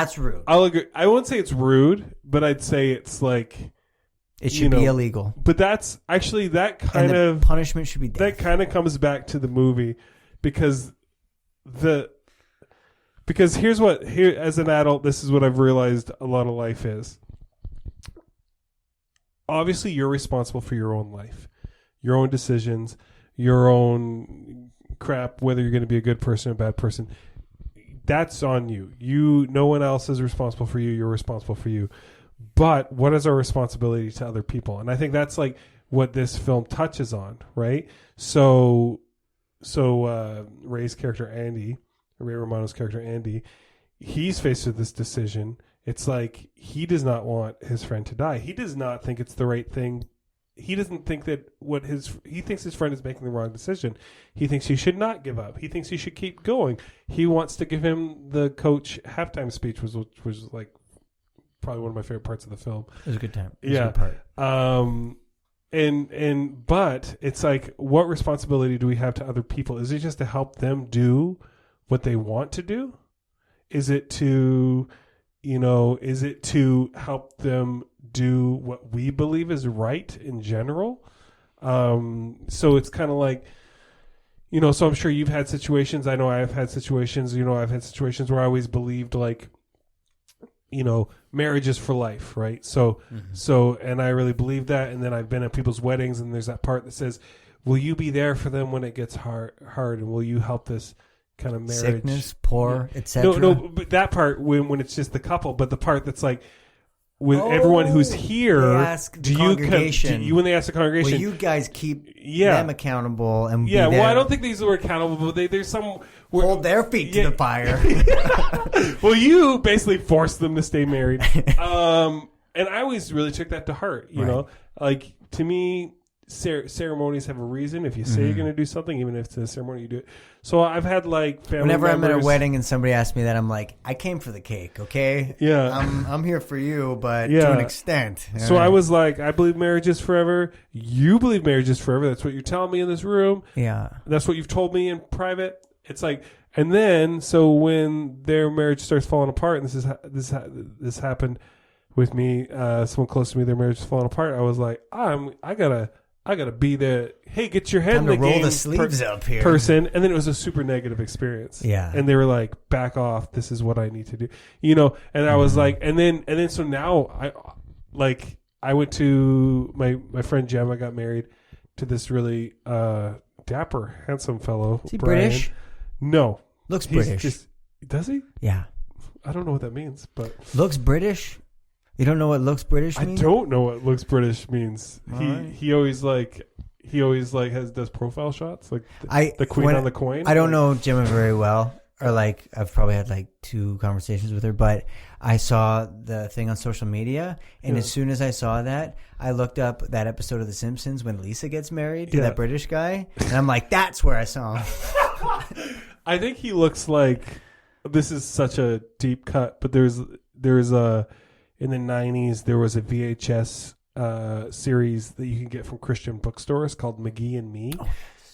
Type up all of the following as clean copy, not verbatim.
That's rude. I'll agree. I won't say it's rude, but I'd say it's like it should be illegal. But that's actually that kind of punishment should be death. That kind of comes back to the movie because here's what as an adult, this is what I've realized a lot of life is. Obviously, you're responsible for your own life, your own decisions, your own crap, whether you're going to be a good person or a bad person. That's on you. No one else is responsible for you. You're responsible for you. But what is our responsibility to other people? And I think that's like what this film touches on, right? So Ray's character, Andy, Ray Romano's character, Andy, he's faced with this decision. It's like he does not want his friend to die. He does not think it's the right thing. He doesn't think that he thinks his friend is making the wrong decision. He thinks he should not give up. He thinks he should keep going. He wants to give him the coach halftime speech, which was like probably one of my favorite parts of the film. It was a good time. It was a good part. But it's like, what responsibility do we have to other people? Is it just to help them do what they want to do? Is it to help them do what we believe is right in general? So it's kind of like, so I'm sure you've had situations. I know I've had situations, I've had situations where I always believed like, marriage is for life, right? So, and I really believe that. And then I've been at people's weddings and there's that part that says, will you be there for them when it gets hard and will you help this kind of marriage, sickness, poor, etc.? No, but that part when it's just the couple, but the part that's like with everyone who's here, when they ask the congregation, will you guys keep them accountable and be there? Well, I don't think these were accountable, but there's some hold their feet to the fire. Well, you basically forced them to stay married, and I always really took that to heart. You know, like to me, ceremonies have a reason. If you say you're going to do something, even if it's in a ceremony, you do it. So I've had like family whenever members, I'm at a wedding and somebody asks me that, I'm like, I came for the cake, okay? Yeah, I'm here for you, but to an extent. So I was like, I believe marriage is forever. You believe marriage is forever. That's what you're telling me in this room. Yeah, that's what you've told me in private. It's like, and then so when their marriage starts falling apart, and this happened with me, someone close to me, their marriage is falling apart. I was like, I gotta be the hey, get your head in the game, roll the sleeves up here, person. And then it was a super negative experience. Yeah, and they were like, back off. This is what I need to do. And I was like, and then so now I went to my friend Gemma got married to this really dapper, handsome fellow. Is he Brian. British? No, looks British. Does he? Yeah, I don't know what that means, but looks British. You don't know what looks British means? I don't know what looks British means. Right. He always does profile shots like the queen on the coin. I don't know Gemma very well, or like I've probably had like 2 conversations with her, but I saw the thing on social media, and as soon as I saw that, I looked up that episode of The Simpsons when Lisa gets married to that British guy, and I'm like, that's where I saw him. I think he looks like, this is such a deep cut, but there's a in the 90s, there was a VHS series that you can get from Christian bookstores called McGee and Me,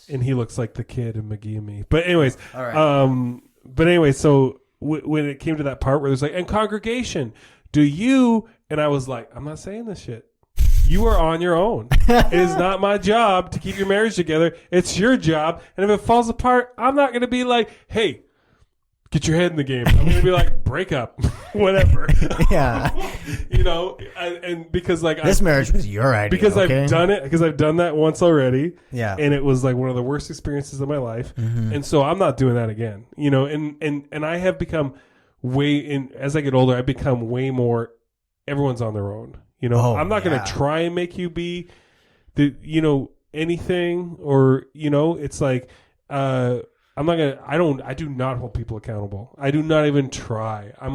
and he looks like the kid in McGee and Me. But anyways, all right. So when it came to that part where there's like, and congregation, do you? And I was like, I'm not saying this shit. You are on your own. It is not my job to keep your marriage together. It's your job. And if it falls apart, I'm not going to be like, hey, get your head in the game. I'm going to be like, break up, whatever. Yeah. And because like this marriage was your idea. Because I've done it. Because I've done that once already. Yeah. And it was like one of the worst experiences of my life. Mm-hmm. And so I'm not doing that again. And I have become as I get older, I become way more. Everyone's on their own. I'm not going to try and make you be anything or it's like. I'm not gonna. I do not hold people accountable. I do not even try. I'm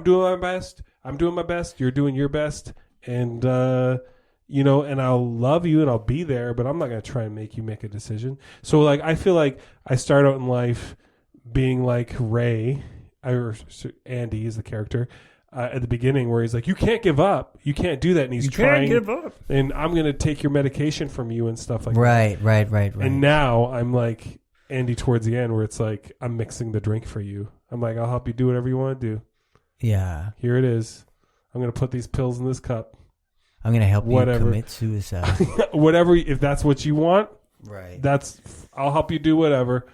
doing my best. I'm doing my best. You're doing your best, and and I'll love you and I'll be there. But I'm not gonna try and make you make a decision. So like, I feel like I start out in life being like Ray, or Andy is the character at the beginning, where he's like, you can't give up. You can't do that, and he's trying. You can't give up. And I'm gonna take your medication from you and stuff like that. Right. And now I'm like Andy towards the end, where it's like, I'm mixing the drink for you. I'm like, I'll help you do whatever you want to do. Yeah. Here it is. I'm going to put these pills in this cup. I'm going to help Whatever. you commit suicide. Whatever, if that's what you want, right. I'll help you do whatever.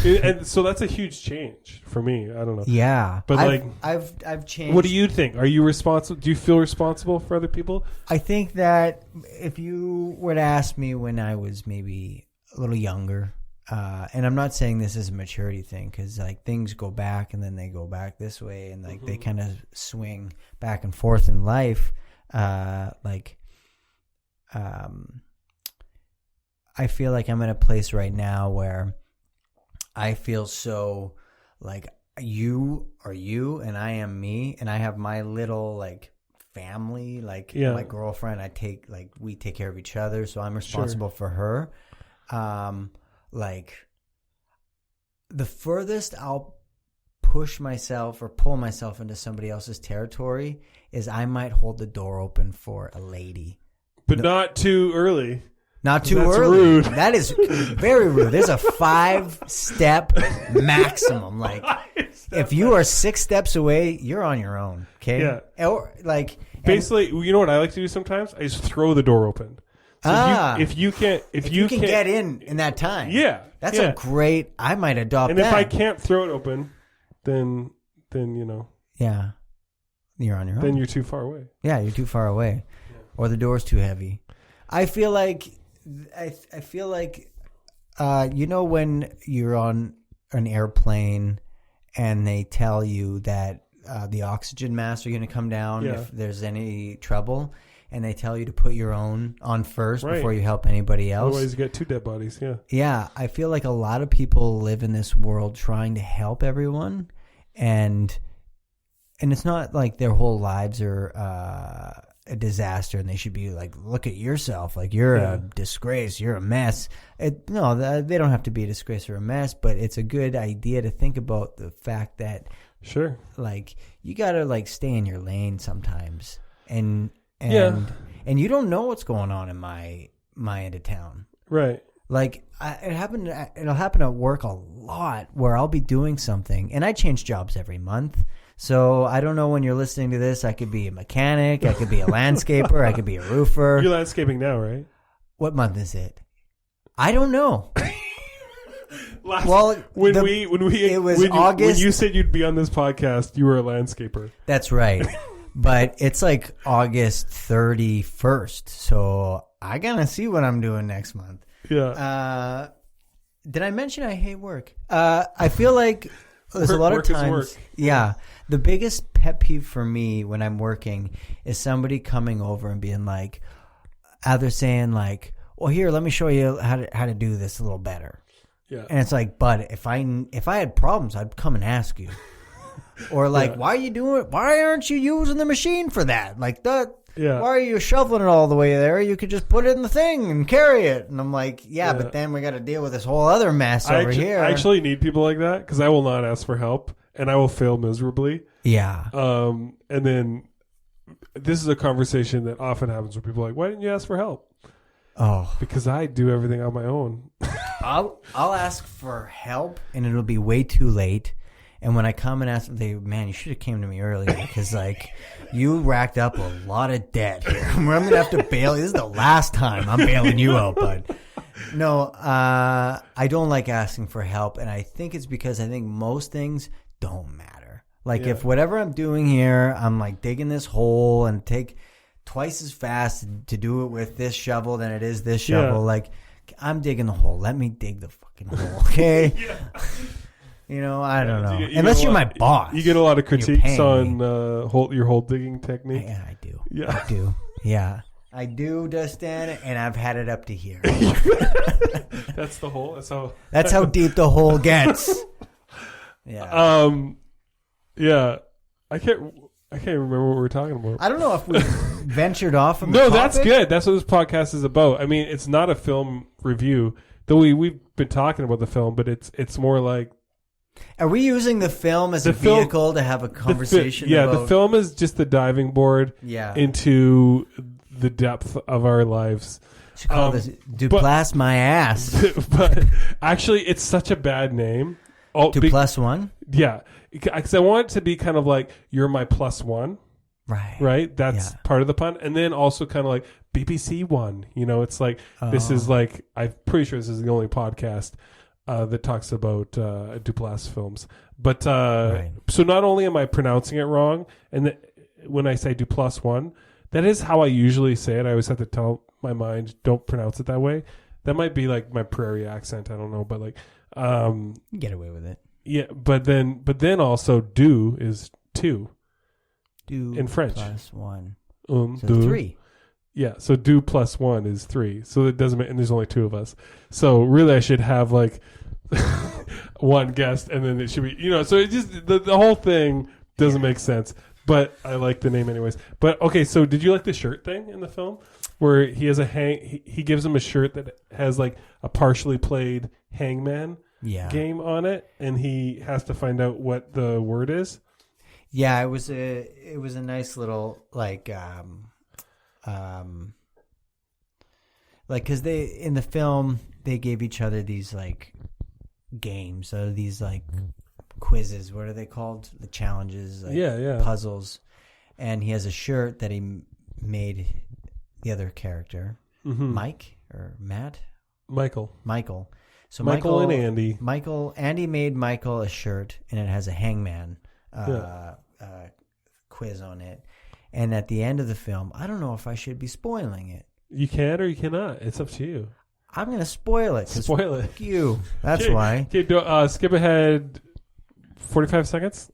And so that's a huge change for me. I don't know. Yeah. But I've changed. What do you think? Are you responsible? Do you feel responsible for other people? I think that if you were to ask me when I was maybe a little younger, and I'm not saying this is a maturity thing, because like things go back and then they go back this way, and like they kind of swing back and forth in life. I feel like I'm in a place right now where I feel so like you are you and I am me, and I have my little like family, like my girlfriend. We take care of each other, so I'm responsible for her. Like the furthest I'll push myself or pull myself into somebody else's territory is I might hold the door open for a lady. But not too early. Not too That's early. Rude. That is very rude. There's a 5-step maximum. Like, if you are 6 steps away, you're on your own. Okay. Yeah. Or like, basically, you know what I like to do sometimes? I just throw the door open. So if you can get in that time. Yeah. That's a great. I might adopt. And that. if I can't throw it open, then you know. Yeah. You're on your own. Then you're too far away. Yeah, you're too far away, or the door's too heavy. I feel like. You know, when you're on an airplane and they tell you that the oxygen masks are going to come down if there's any trouble, and they tell you to put your own on first before you help anybody else. Otherwise, you get 2 dead bodies. Yeah. Yeah. I feel like a lot of people live in this world trying to help everyone, and it's not like their whole lives are a disaster and they should be like, look at yourself, like you're a disgrace, you're a mess. No, they don't have to be a disgrace or a mess, but it's a good idea to think about the fact that like you gotta like stay in your lane sometimes, and you don't know what's going on in my end of town, right? Like it'll happen at work a lot where I'll be doing something, and I change jobs every month. So I don't know when you're listening to this. I could be a mechanic. I could be a landscaper. I could be a roofer. You're landscaping now, right? What month is it? I don't know. When you said you'd be on this podcast, you were a landscaper. That's right. But it's like August 31st. So I gotta see what I'm doing next month. Yeah. Did I mention I hate work? I feel like there's a lot of times. Yeah. The biggest pet peeve for me when I'm working is somebody coming over and being like, either saying like, well, here, let me show you how to do this a little better. Yeah. And it's like, but if I had problems, I'd come and ask you. Or like, why aren't you using the machine for that? Like that. Yeah. Why are you shoveling it all the way there? You could just put it in the thing and carry it. And I'm like, but then we got to deal with this whole other mess over here. I actually need people like that because I will not ask for help and I will fail miserably. Yeah. And then this is a conversation that often happens where people are like, why didn't you ask for help? Oh, because I do everything on my own. I'll ask for help and it'll be way too late. And when I come and ask, man, you should have came to me earlier because, like, you racked up a lot of debt here. I'm going to have to bail. This is the last time I'm bailing you out, bud. No, I don't like asking for help, and I think it's because I think most things don't matter. Like, if whatever I'm doing here, I'm, like, digging this hole and take twice as fast to do it with this shovel than it is this shovel. Like, I'm digging the hole. Let me dig the fucking hole, okay? You know, I don't know. Unless you're my boss. You get a lot of critiques on your hole digging technique. Yeah, I do. Yeah. I do. Yeah. I do, Dustin, and I've had it up to here. That's the hole? That's how deep the hole gets. Yeah. Yeah. I can't remember what we were talking about. I don't know if we ventured off from the No, topic. That's good. That's what this podcast is about. I mean, it's not a film review, though we've been talking about the film, but it's more like... Are we using the film as a vehicle to have a conversation about... the film is just the diving board into the depth of our lives. You should call this Duplass my ass. But actually, it's such a bad name. Duplass 1? Yeah. because I want it to be kind of like you're my plus one. Right. That's part of the pun. And then also kind of like BBC One, it's like, this is like, I'm pretty sure this is the only podcast that talks about Duplass films. But so not only am I pronouncing it wrong, and when I say Duplass One, that is how I usually say it. I always have to tell my mind, don't pronounce it that way. That might be like my prairie accent. I don't know. But like, get away with it. Yeah. But then also do is two. Do in French. Plus one. So deux. 3. Yeah, so do plus 1 is 3. So it doesn't make, and there's only 2 of us. So really I should have like one guest and then it should be, so it just, the whole thing doesn't make sense. But I like the name anyways. But okay, so did you like the shirt thing in the film? Where he has he gives him a shirt that has like a partially played hangman game on it, and he has to find out what the word is. Yeah, it was a nice little like because they in the film they gave each other these like games or these like quizzes. What are they called? The challenges, like puzzles. And he has a shirt that he made the other character, Mike or Matt, Michael. So Michael and Andy. Andy made Michael a shirt, and it has a hangman. Quiz on it, and at the end of the film, I don't know if I should be spoiling it. You can or you cannot. It's up to you. I'm going to spoil it. Spoil it. Fuck you. That's why. Okay, skip ahead 45 seconds.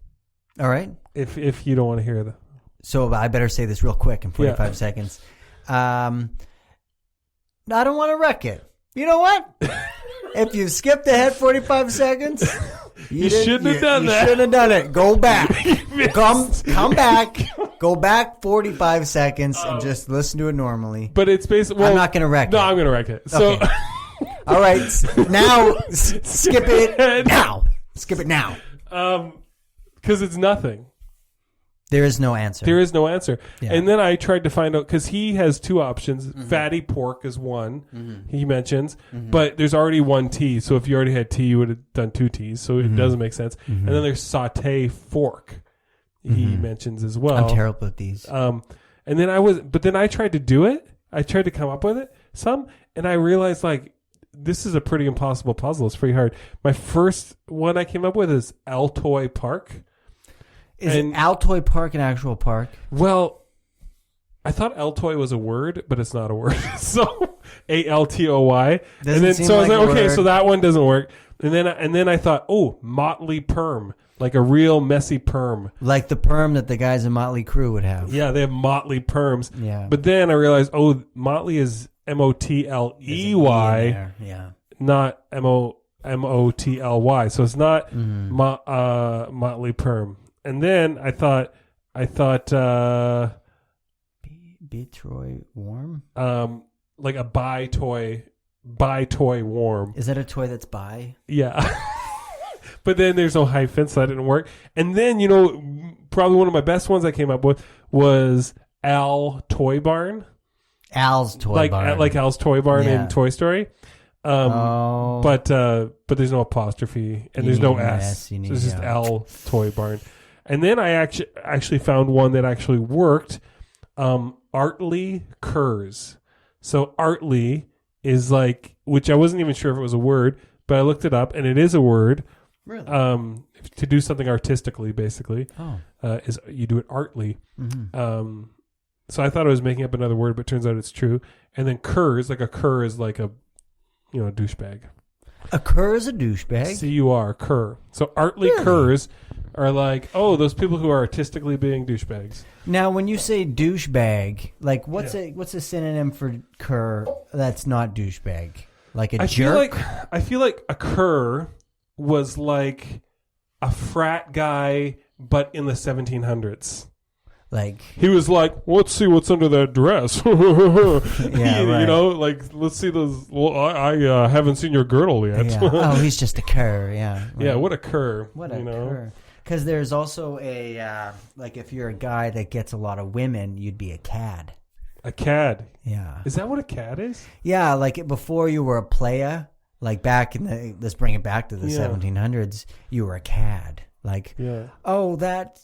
All right. If you don't want to hear the. So I better say this real quick in 45 seconds. I don't want to wreck it. You know what? If you skipped ahead 45 seconds. You shouldn't have done that. You shouldn't have done it. Go back. Come back. Go back 45 seconds and just listen to it normally. But it's basically... Well, I'm not going to wreck it. No, I'm going to wreck it. So, okay. All right. Now, skip it now. Skip it now. Because it's nothing. There is no answer. Yeah. And then I tried to find out, because he has 2 options. Fatty pork is one, he mentions. But there's already 1 T. So if you already had T, you would have done 2 T's. So it doesn't make sense. And then there's saute fork, he mentions as well. I'm terrible at these. And then I tried to do it. I tried to come up with it and I realized like, this is a pretty impossible puzzle. It's pretty hard. My first one I came up with is Altoy Park. Is Altoy Park an actual park? Well, I thought Altoy was a word, but it's not a word. So Altoy. And then so I was like, okay, so that one doesn't work. And then I thought, oh, motley perm, like a real messy perm, like the perm that the guys in Motley Crue would have. Yeah, they have motley perms. Yeah. But then I realized, oh, motley is Motley, not Motly. So it's not motley perm. And then I thought Betroy warm? Like a buy toy warm. Is that a toy that's buy? Yeah. But then there's no hyphen, so that didn't work. And then, probably one of my best ones I came up with was Al Toy Barn. Al's Toy Barn. Like Al's Toy Barn in Toy Story. But there's no apostrophe and there's no S. So it's just Al Toy Barn. And then I actually found one that actually worked. Artly Curs. So Artly is like, which I wasn't even sure if it was a word, but I looked it up and it is a word. Really? To do something artistically, basically. Is you do it artly. So I thought I was making up another word, but it turns out it's true. And then curs, like a cur is like a douchebag. A cur is a douchebag? C-U-R, cur. So artly curs are like, oh, those people who are artistically being douchebags. Now, when you say douchebag, like what's a synonym for cur that's not douchebag? Like a jerk? I feel like a cur was like a frat guy, but in the 1700s. Like he was like, let's see what's under that dress. Like let's see those. Well, I haven't seen your girdle yet. Yeah. Oh, he's just a cur. Yeah. Right. Yeah. What a cur. What a cur. Because there's also a like if you're a guy that gets a lot of women, you'd be a cad. A cad. Yeah. Is that what a cad is? Yeah, like before you were a playa, like back in let's bring it back to the 1700s, you were a cad. Like, Yeah. oh, that